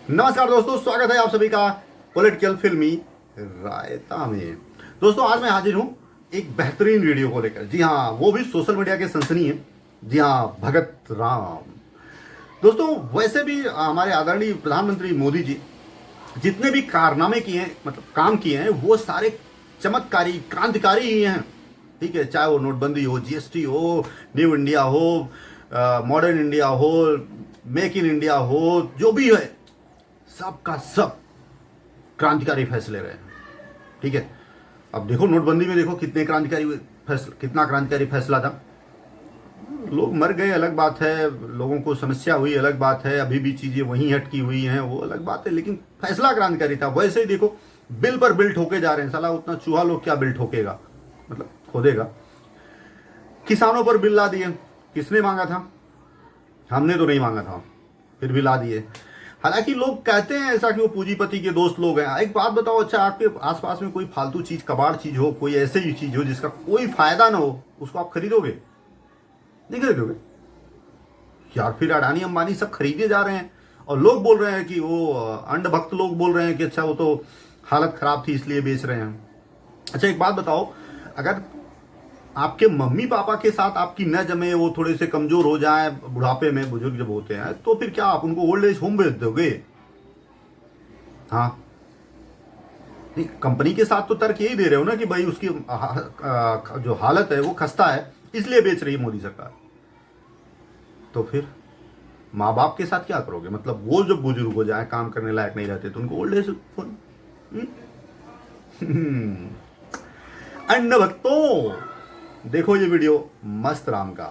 नमस्कार दोस्तों, स्वागत है आप सभी का पॉलिटिकल फिल्मी रायता में। दोस्तों, आज मैं हाजिर हूं एक बेहतरीन वीडियो को लेकर। जी हाँ, वो भी सोशल मीडिया के सनसनी है। जी हाँ, भगत राम। दोस्तों, वैसे भी हमारे आदरणीय प्रधानमंत्री मोदी जी जितने भी कारनामे किए हैं, मतलब काम किए हैं, वो सारे चमत्कारी क्रांतिकारी ही हैं। ठीक है, चाहे वो नोटबंदी हो, जीएसटी हो, न्यू इंडिया हो, मॉडर्न इंडिया हो, मेक इन इंडिया हो, जो भी है, सब का सब क्रांतिकारी फैसले रहे हैं। ठीक है, अब देखो नोटबंदी में देखो कितना क्रांतिकारी फैसला था। लोग मर गए अलग बात है, लोगों को समस्या हुई अलग बात है, अभी भी चीजें वहीं अटकी हुई हैं वो अलग बात है, लेकिन फैसला क्रांतिकारी था। वैसे ही देखो बिल पर बिल ठोके जा रहे हैं। साला उतना चूहा लोग क्या बिल ठोकेगा, मतलब खोदेगा। किसानों पर बिल ला दिए। किसने मांगा था? हमने तो नहीं मांगा था, फिर भी ला दिए। हालांकि लोग कहते हैं ऐसा कि वो पूंजीपति के दोस्त लोग हैं। एक बात बताओ, अच्छा आपके आसपास में कोई फालतू चीज, कबाड़ चीज हो, कोई ऐसे ही चीज हो जिसका कोई फायदा ना हो, उसको आप खरीदोगे? नहीं खरीदोगे यार। फिर अडानी अंबानी सब खरीदे जा रहे हैं और लोग बोल रहे हैं कि वो अंधभक्त लोग बोल रहे हैं कि अच्छा वो तो हालत खराब थी इसलिए बेच रहे हैं। अच्छा एक बात बताओ, अगर आपके मम्मी पापा के साथ आपकी न जमे, वो थोड़े से कमजोर हो जाए बुढ़ापे में, बुजुर्ग जब होते हैं, तो फिर क्या आप उनको ओल्ड एज होम भेज दोगे? हाँ, नहीं, कंपनी के साथ तो तर्क यही दे रहे हो ना कि भाई उसकी जो हालत है वो खस्ता है इसलिए बेच रही है मोदी सरकार। तो फिर माँ बाप के साथ क्या करोगे? मतलब वो जब बुजुर्ग हो जाए, काम करने लायक नहीं रहते, तो उनको ओल्ड एज अन्न भक्तों, देखो ये वीडियो मस्त राम का।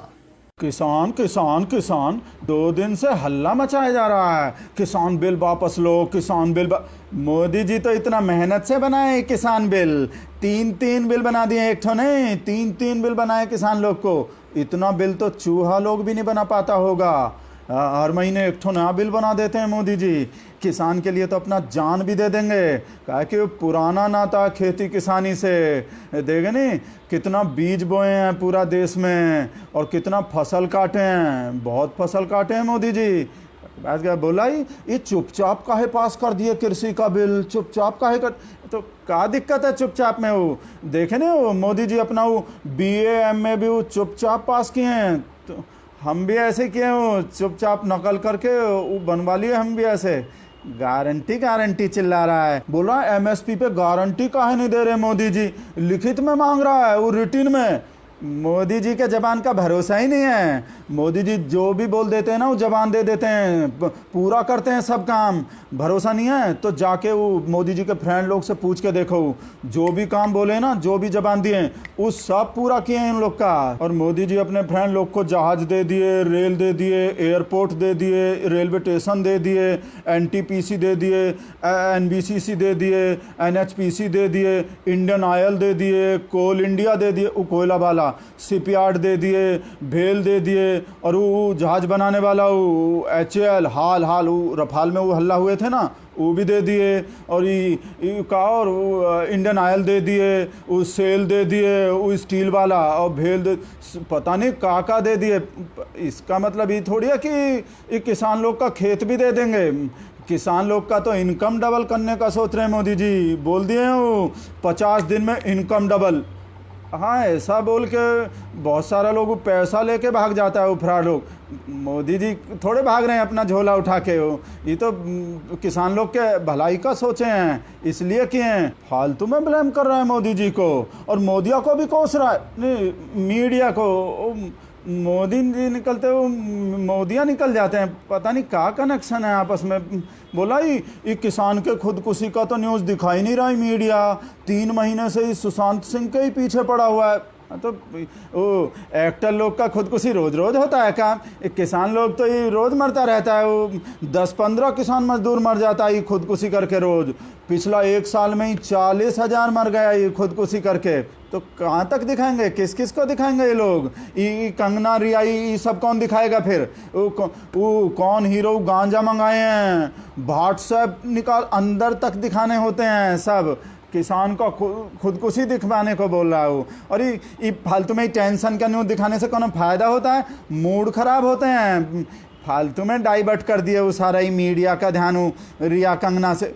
किसान किसान किसान 2 दिन से हल्ला मचाया जा रहा है। किसान बिल वापस लो, किसान बिल मोदी जी तो इतना मेहनत से बनाए किसान बिल। 3 बिल बना दिए, एक ठो नहीं, 3 बिल बनाए किसान लोग को। इतना बिल तो चूहा लोग भी नहीं बना पाता होगा। हर महीने एक ठो नया बिल बना देते हैं मोदी जी। किसान के लिए तो अपना जान भी दे देंगे, क्या कि पुराना नाता खेती किसानी से। देखे नहीं कितना बीज बोए हैं पूरा देश में और कितना फसल काटे हैं, बहुत फसल काटे हैं मोदी जी। बैठ गया बोला ही ये चुपचाप काहे पास कर दिए कृषि का बिल, चुपचाप काहे कर। तो क्या दिक्कत है चुपचाप में? वो देखे ना वो मोदी जी अपना वो BA MA भी वो चुपचाप पास किए हैं। तो हम भी ऐसे किए हो, चुपचाप नकल करके वो बनवा लिए हम भी ऐसे। गारंटी गारंटी चिल्ला रहा है, बोल रहा है MSP पे गारंटी काहे नहीं दे रहे मोदी जी, लिखित में मांग रहा है वो रिटिन में। मोदी जी के जबान का भरोसा ही नहीं है। मोदी जी जो भी बोल देते हैं ना वो जबान दे देते हैं, पूरा करते हैं सब काम। भरोसा नहीं है तो जाके वो मोदी जी के फ्रेंड लोग से पूछ के देखो, जो भी काम बोले ना, जो भी जबान दिए वो सब पूरा किए हैं इन लोग का। और मोदी जी अपने फ्रेंड लोग को जहाज दे दिए, रेल दे दिए, एयरपोर्ट दे दिए, रेलवे स्टेशन दे दिए, NTPC दे दिए, NBCC दे दिए, NHPC दे दिए, इंडियन ऑयल दे दिए, कोल इंडिया दे दिए, वो कोयला वाला, शिपयार्ड दे दिए, भेल दे दिए, और वो जहाज बनाने वाला वो HAL हाल वो रफाल में वो हल्ला हुए थे ना, वो भी दे दिए। और ये का और वो इंडियन ऑयल दे दिए, वो सेल दे दिए, वो स्टील वाला, और भेल दे, पता नहीं का दे दिए। इसका मतलब ये थोड़ी है कि ये किसान लोग का खेत भी दे देंगे। किसान लोग का तो इनकम डबल करने का सोच रहे हैं मोदी जी। बोल दिए हैं वो 50 दिन में इनकम डबल। हाँ, ऐसा बोल के बहुत सारा लोग पैसा लेके भाग जाता है वो फ्रॉड लोग। मोदी जी थोड़े भाग रहे हैं अपना झोला उठा के। वो ये तो किसान लोग के भलाई का सोचे हैं, इसलिए किए हैं। फालतू में ब्लेम कर रहा है मोदी जी को, और मोदिया को भी कोस रहा है, नहीं मीडिया को। मोदी जी निकलते वो मोदिया निकल जाते हैं, पता नहीं क्या कनेक्शन है आपस में। बोला ये किसान के खुदकुशी का तो न्यूज़ दिखाई नहीं रहा है मीडिया। 3 महीने से ही सुशांत सिंह के ही पीछे पड़ा हुआ है। तो वो एक्टर लोग का खुदकुशी रोज रोज होता है क्या? किसान लोग तो ये रोज मरता रहता है। वो 10-15 किसान मजदूर मर जाता है ये खुदकुशी करके रोज। पिछला 1 साल में ही 40,000 मर गया ये खुदकुशी करके। तो कहाँ तक दिखाएंगे, किस किस को दिखाएंगे ये लोग? ये कंगना रियाई ये सब कौन दिखाएगा फिर? वो कौन हीरो गांजा मंगाए हैं, व्हाट्सएप निकाल अंदर तक दिखाने होते हैं सब। किसान को खुदकुशी दिखवाने को बोल रहा हूँ। और ये फालतू में टेंशन का न्यूज़ दिखाने से कोनो फायदा होता है? मूड खराब होते हैं। फालतू में डाइवर्ट कर दिए वो सारा ही मीडिया का ध्यान वो रिया कंगना से।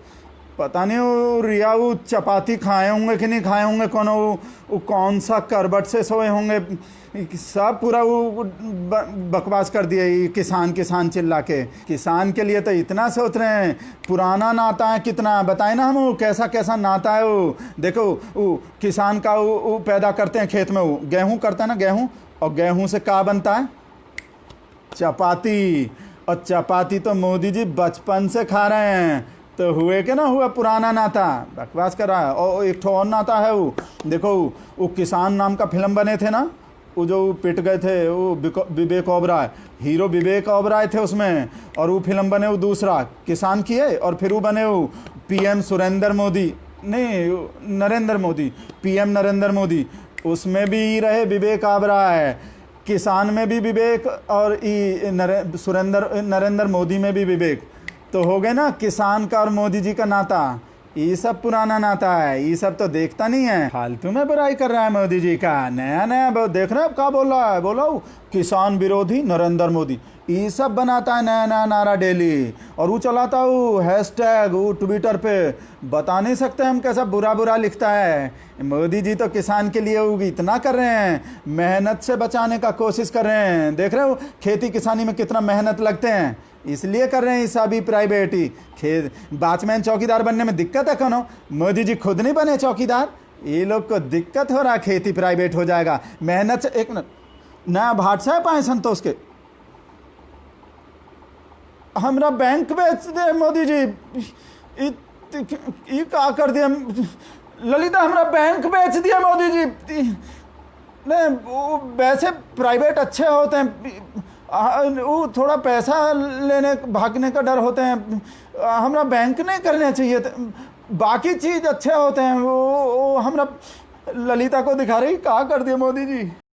पता नहीं वो रिया वो चपाती खाए होंगे कि नहीं खाए होंगे, वो कौन सा करबट से सोए होंगे, सब पूरा वो बकवास कर दिया। ये किसान किसान चिल्ला के, किसान के लिए तो इतना सोच रहे हैं, पुराना नाता है कितना, बताए ना हम वो कैसा कैसा नाता है। वो देखो वो किसान का वो पैदा करते हैं खेत में, वो गेहूं करता है ना, गेहूं, और गेहूं से क्या बनता है, चपाती। और चपाती तो मोदी जी बचपन से खा रहे हैं, तो हुए कि ना हुआ पुराना नाता, बकवास कर रहा है। और एक ठो और नाता है वो, देखो वो किसान नाम का फिल्म बने थे ना, वो जो पिट गए थे, वो विवेक ओबराय, हीरो विवेक ओबराय थे उसमें, और वो फिल्म बने वो दूसरा किसान की है, और फिर वो बने वो पीएम सुरेंद्र मोदी, नहीं नरेंद्र मोदी, पीएम नरेंद्र मोदी, उसमें भी रहे विवेक ओबराय, किसान में भी विवेक, और नरेंद्र मोदी में भी विवेक। तो हो गए ना किसान का और मोदी जी का नाता। ये सब पुराना नाता है, ये सब तो देखता नहीं है, फालतू में बुराई कर रहा है मोदी जी का। नया नया देख रहे हैं क्या बोल रहा है, बोलो किसान विरोधी नरेंद्र मोदी, ये सब बनाता है नया नया नारा डेली, और वो चलाता वो हैशटैग वो ट्विटर पे, बता नहीं सकते हम कैसा बुरा बुरा लिखता है। मोदी जी तो किसान के लिए वो इतना कर रहे हैं, मेहनत से बचाने का कोशिश कर रहे हैं। देख रहे हो खेती किसानी में कितना मेहनत लगते हैं, इसलिए कर रहे हैं सभी प्राइवेट ही। खेत वॉचमैन चौकीदार बनने में दिक्कत है कौन, मोदी जी खुद नहीं बने चौकीदार, ये लोग को दिक्कत हो रहा, खेती प्राइवेट हो जाएगा मेहनत से। एक नया भाट से पाए संतोष के, हमरा बैंक बेच दे मोदी जी, ये क्या कर दिया ललिता, हमरा बैंक बेच दिया मोदी जी। नहीं वो वैसे प्राइवेट अच्छे होते हैं, वो थोड़ा पैसा लेने भागने का डर होते हैं, हमरा बैंक नहीं करने चाहिए, बाकी चीज़ अच्छे होते हैं। वो हमरा ललिता को दिखा रही क्या कर दिया मोदी जी।